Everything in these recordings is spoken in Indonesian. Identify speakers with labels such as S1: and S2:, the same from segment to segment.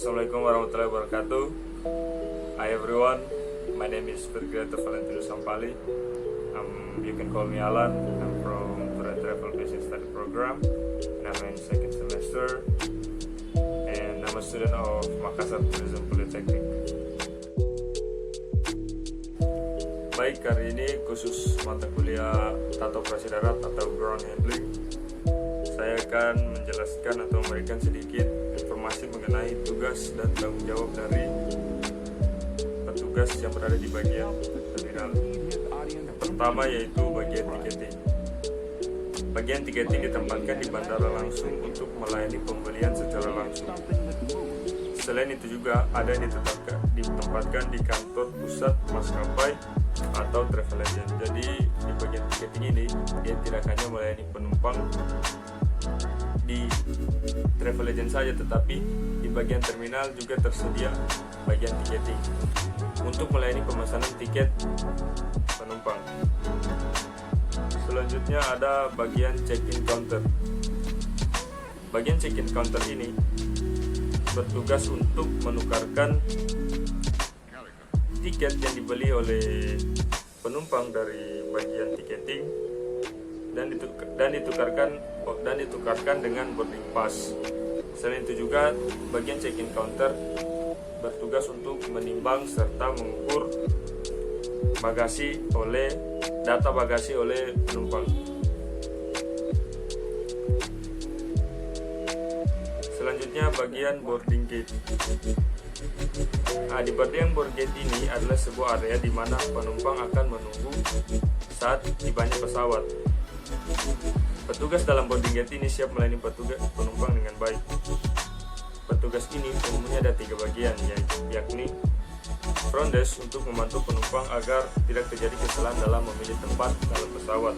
S1: Assalamualaikum warahmatullahi wabarakatuh. Hi everyone, my name is Virgilio Valentino Sampali. You can call me Alan. I'm from Tour and Travel Business Study Program, and I'm in second semester, and I'm a student of Makassar Tourism Polytechnic. Baik, hari ini khusus mata kuliah Tata Operasi Darat atau Ground Handling, saya akan menjelaskan atau memberikan sedikit informasi mengenai tugas dan tanggung jawab dari petugas yang berada di bagian terminal. Yang pertama yaitu bagian tiketing. Bagian tiketing ditempatkan di bandara langsung untuk melayani pembelian secara langsung. Selain itu juga ada yang ditempatkan di kantor pusat maskapai atau travel agent. Jadi di bagian tiketing ini dia tidak hanya melayani penumpang di travel agent saja, tetapi di bagian terminal juga tersedia bagian tiketing untuk melayani pemesanan tiket penumpang. Selanjutnya ada bagian check-in counter. Bagian check-in counter ini bertugas untuk menukarkan tiket yang dibeli oleh penumpang dari bagian tiketing dan ditukarkan dengan boarding pass. Selain itu juga bagian check-in counter bertugas untuk menimbang serta mengukur data bagasi oleh penumpang. Selanjutnya bagian boarding gate. Di bagian boarding gate ini adalah sebuah area di mana penumpang akan menunggu saat tibanya pesawat. Petugas dalam boarding gate ini siap melayani penumpang dengan baik. Petugas ini umumnya ada 3 bagian, yakni front desk untuk membantu penumpang agar tidak terjadi kesalahan dalam memilih tempat dalam pesawat.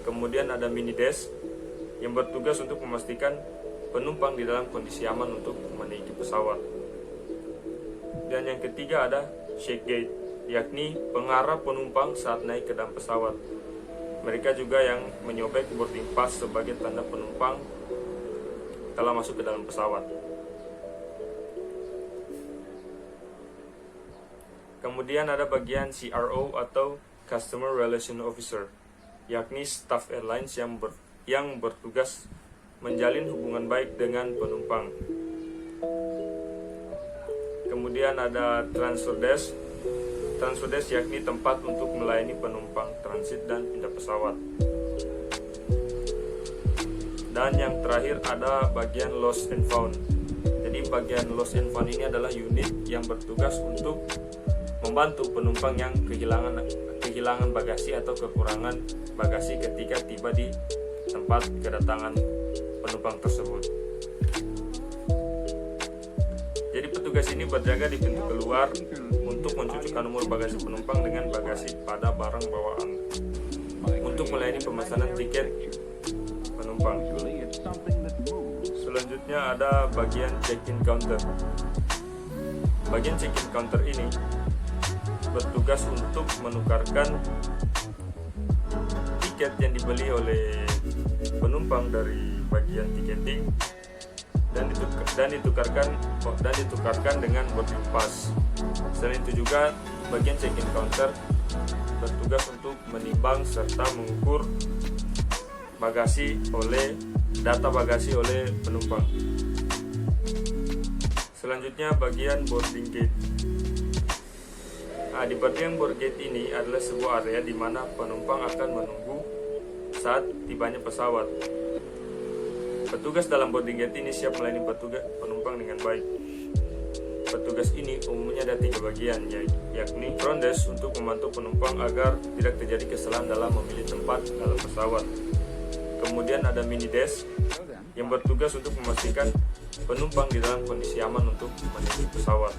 S1: Kemudian ada mini desk yang bertugas untuk memastikan penumpang di dalam kondisi aman untuk menaiki pesawat. Dan yang ketiga ada check gate, yakni pengarah penumpang saat naik ke dalam pesawat. Mereka juga yang menyobek boarding pass sebagai tanda penumpang telah masuk ke dalam pesawat. Kemudian ada bagian CRO atau Customer Relation Officer, yakni staff airlines yang bertugas menjalin hubungan baik dengan penumpang. Kemudian ada Transfer Desk. Transfer desk yakni tempat untuk melayani penumpang transit dan pindah pesawat. Dan yang terakhir ada bagian Lost and Found. Jadi bagian Lost and Found ini adalah unit yang bertugas untuk membantu penumpang yang kehilangan bagasi atau kekurangan bagasi ketika tiba di tempat kedatangan penumpang tersebut. Jadi petugas ini berjaga di pintu keluar untuk mencucukkan nomor bagasi penumpang dengan bagasi pada barang bawaan untuk melayani pemesanan tiket penumpang. Selanjutnya ada bagian check-in counter. Bagian check-in counter ini bertugas untuk menukarkan tiket yang dibeli oleh penumpang dari bagian tiketing dan ditukarkan dengan boarding pass. Selain itu juga bagian check-in counter bertugas untuk menimbang serta mengukur data bagasi oleh penumpang. Selanjutnya bagian boarding gate. Di bagian boarding gate ini adalah sebuah area di mana penumpang akan menunggu saat tibanya pesawat. Petugas dalam boarding gate ini siap melayani penumpang dengan baik. Petugas ini umumnya ada 3 bagian, yakni front desk untuk membantu penumpang agar tidak terjadi kesalahan dalam memilih tempat dalam pesawat. Kemudian ada mini desk yang bertugas untuk memastikan penumpang di dalam kondisi aman untuk menaiki pesawat.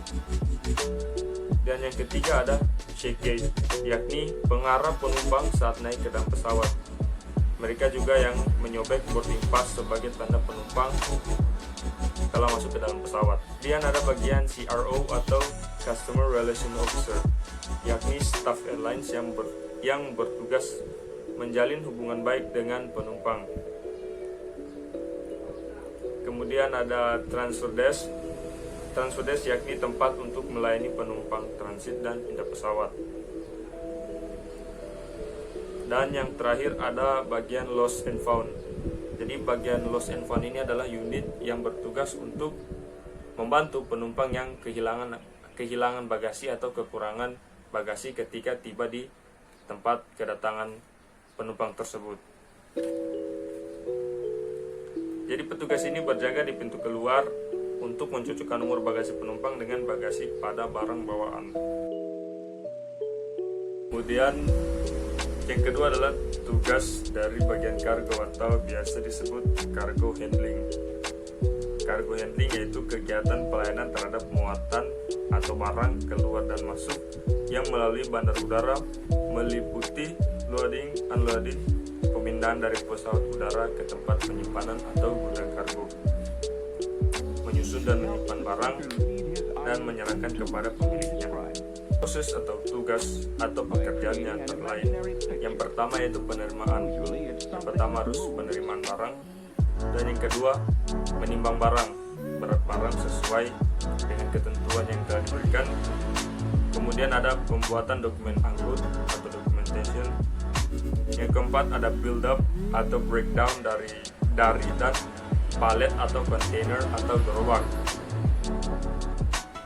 S1: Dan yang ketiga ada check gate, yakni pengarah penumpang saat naik ke dalam pesawat. Mereka juga yang menyobek boarding pass sebagai tanda penumpang telah masuk ke dalam pesawat. Kemudian ada bagian CRO atau Customer Relation Officer, yakni staff airlines yang bertugas menjalin hubungan baik dengan penumpang. Kemudian ada Transfer Desk. Transfer desk yakni tempat untuk melayani penumpang transit dan pindah pesawat. Dan yang terakhir ada bagian lost and found. Jadi bagian lost and found ini adalah unit yang bertugas untuk membantu penumpang yang kehilangan bagasi atau kekurangan bagasi ketika tiba di tempat kedatangan penumpang tersebut. Jadi petugas ini berjaga di pintu keluar untuk mencocokkan nomor bagasi penumpang dengan bagasi pada barang bawaan. Kemudian yang kedua adalah tugas dari bagian kargo atau biasa disebut cargo handling. Cargo handling yaitu kegiatan pelayanan terhadap muatan atau barang keluar dan masuk yang melalui bandar udara, meliputi loading, unloading, pemindahan dari pesawat udara ke tempat penyimpanan atau gudang kargo, menyusun dan menyimpan barang, dan menyerahkan kepada pemiliknya. Proses atau tugas atau pekerjaannya antara lain. Yang pertama yaitu penerimaan. Yang pertama harus penerimaan barang, dan yang kedua menimbang barang, berat barang sesuai dengan ketentuan yang telah diberikan. Kemudian ada pembuatan dokumen angkut atau documentation. Yang keempat ada build up atau breakdown dari dan palet atau container atau gerobak.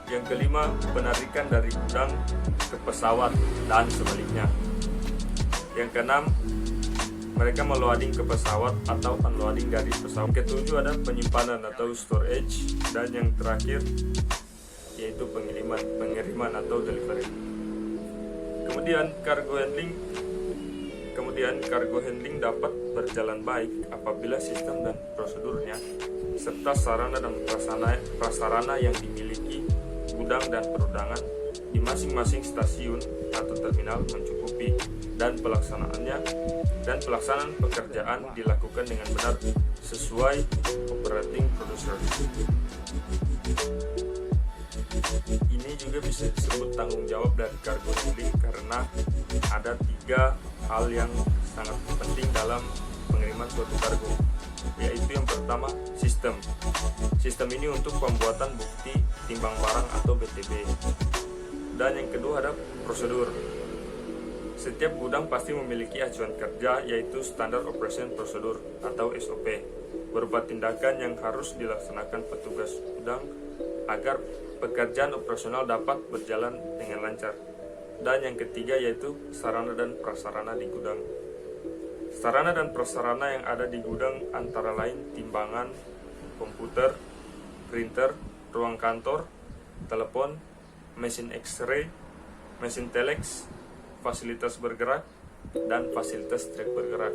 S1: Yang kelima penarikan dari gudang ke pesawat dan sebaliknya. Yang keenam mereka meloading ke pesawat atau unloading dari pesawat. Ketujuh ada penyimpanan atau storage, dan yang terakhir yaitu pengiriman atau delivery. Kemudian cargo handling dapat berjalan baik apabila sistem dan prosedurnya serta sarana dan prasarana yang dimiliki gudang dan perundangan di masing-masing stasiun atau terminal mencukupi, dan pelaksanaan pekerjaan dilakukan dengan benar sesuai operating procedures. Ini juga bisa disebut tanggung jawab dari cargo handling karena ada 3 hal yang sangat penting dalam pengiriman suatu kargo, yaitu yang pertama sistem. Sistem ini untuk pembuatan bukti timbang barang atau BTB. Dan yang kedua ada prosedur. Setiap gudang pasti memiliki acuan kerja, yaitu Standard Operation Procedure atau SOP, berupa tindakan yang harus dilaksanakan petugas gudang agar pekerjaan operasional dapat berjalan dengan lancar. Dan yang ketiga yaitu sarana dan prasarana di gudang. Sarana dan prasarana yang ada di gudang antara lain timbangan, komputer, printer, ruang kantor, telepon, mesin X-ray, mesin telex, fasilitas bergerak, dan fasilitas truk bergerak.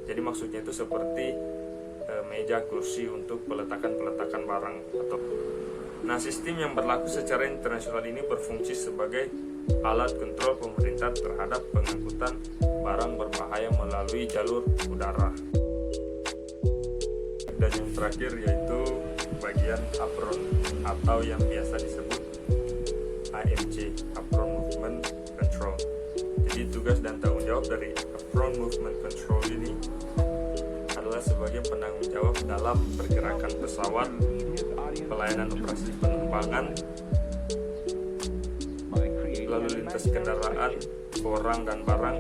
S1: Jadi maksudnya itu seperti meja, kursi untuk peletakan barang atau. Nah, sistem yang berlaku secara internasional ini berfungsi sebagai alat kontrol pemerintah terhadap pengangkutan barang berbahaya melalui jalur udara. Dan yang terakhir yaitu bagian apron atau yang biasa disebut AMC, Apron Movement Control. Jadi tugas dan tanggung jawab dari Apron Movement Control ini adalah sebagai penanggung jawab dalam pergerakan pesawat, pelayanan operasi penerbangan, lalu lintas kendaraan, orang dan barang,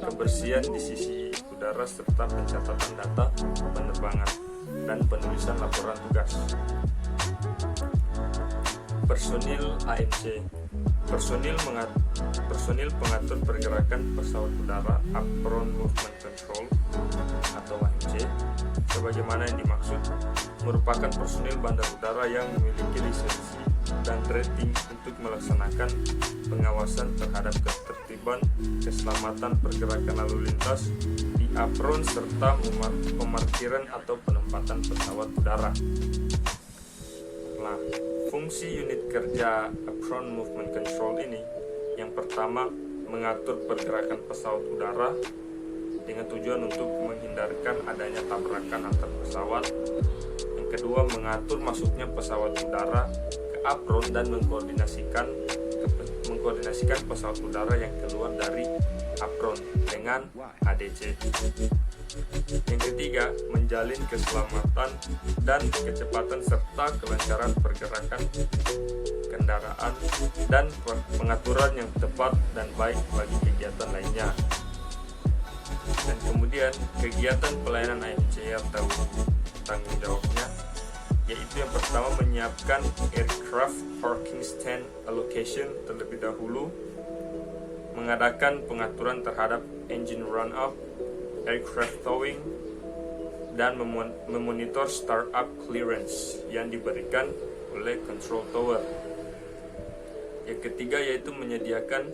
S1: kebersihan di sisi udara, serta pencatatan data penerbangan dan penulisan laporan tugas. Personil AMC. Personil pengatur pergerakan pesawat udara Apron Movement Control atau AMC sebagaimana yang dimaksud merupakan personil bandar udara yang memiliki lisensi dan rating untuk melaksanakan pengawasan terhadap ketertiban keselamatan pergerakan lalu lintas di apron serta pemarkiran atau penempatan pesawat udara. Nah, fungsi unit kerja Apron Movement Control ini yang pertama mengatur pergerakan pesawat udara dengan tujuan untuk menghindarkan adanya tabrakan antar pesawat. Yang kedua, mengatur masuknya pesawat udara ke apron dan mengkoordinasikan pesawat udara yang keluar dari apron dengan ADC. Yang ketiga, menjalin keselamatan dan kecepatan serta kelancaran pergerakan kendaraan dan pengaturan yang tepat dan baik bagi kegiatan lainnya. Dan kemudian kegiatan pelayanan AMC atau tanggung jawabnya, yaitu yang pertama menyiapkan aircraft parking stand allocation terlebih dahulu, mengadakan pengaturan terhadap engine run up, aircraft towing, dan memonitor startup clearance yang diberikan oleh control tower. Yang ketiga yaitu menyediakan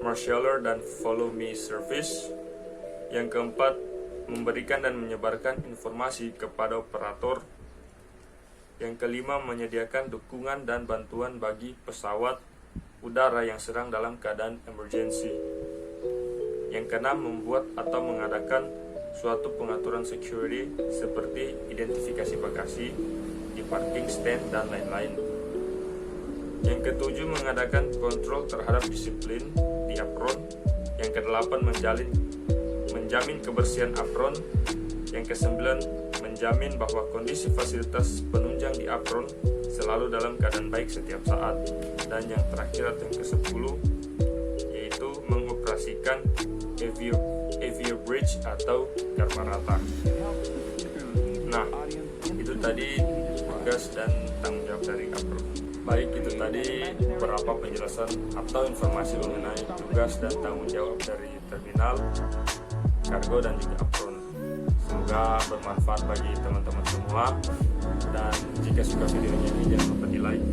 S1: marshaller dan follow me service. Yang keempat, memberikan dan menyebarkan informasi kepada operator. Yang kelima, menyediakan dukungan dan bantuan bagi pesawat udara yang sedang dalam keadaan emergency. Yang keenam, membuat atau mengadakan suatu pengaturan security seperti identifikasi bagasi di parking stand dan lain-lain. Yang ketujuh, mengadakan kontrol terhadap disiplin di apron. Yang kedelapan, menjamin kebersihan apron. Yang kesembilan, menjamin bahwa kondisi fasilitas penunjang di apron selalu dalam keadaan baik setiap saat. Dan yang terakhir atau yang ke-10 yaitu mengoperasikan aviation bridge atau garpa rata. Nah, itu tadi tugas dan tanggung jawab dari apron. Baik, itu tadi beberapa penjelasan atau informasi mengenai tugas dan tanggung jawab dari terminal, kargo, dan juga apron. Semoga bermanfaat bagi teman-teman semua, dan jika suka videonya ini jangan lupa di like.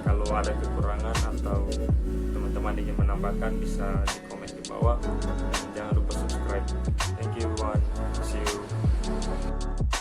S1: Kalau ada kekurangan atau teman-teman ingin menambahkan bisa di komen di bawah, dan jangan lupa subscribe. Thank you everyone, see you.